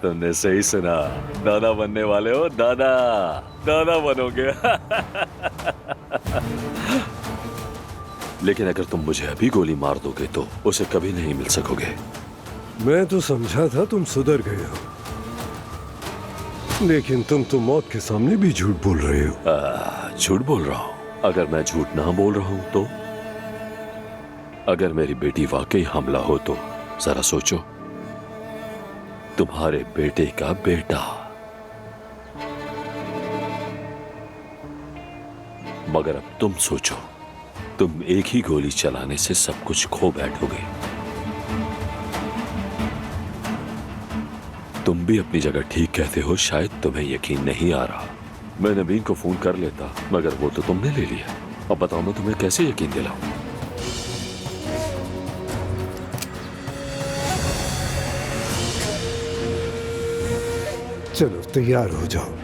तुमने सही सुना। दादा बनने वाले हो, दादा। दादा बनोगे। लेकिन अगर तुम मुझे अभी गोली मार दोगे तो उसे कभी नहीं मिल सकोगे। मैं तो समझा था तुम सुधर गए हो, लेकिन तुम तो मौत के सामने भी झूठ बोल रहे हो। झूठ बोल रहा हूं? अगर मैं झूठ ना बोल रहा हूं तो? अगर मेरी बेटी वाकई हमला हो तो जरा सोचो, तुम्हारे बेटे का बेटा। मगर अब तुम सोचो, तुम एक ही गोली चलाने से सब कुछ खो बैठोगे। तुम भी अपनी जगह ठीक कहते हो, शायद तुम्हें यकीन नहीं आ रहा। मैं नवीन को फोन कर लेता, मगर वो तो तुमने ले लिया। अब बताओ मैं तुम्हें कैसे यकीन दिलाऊं? चलो तैयार हो जाओ।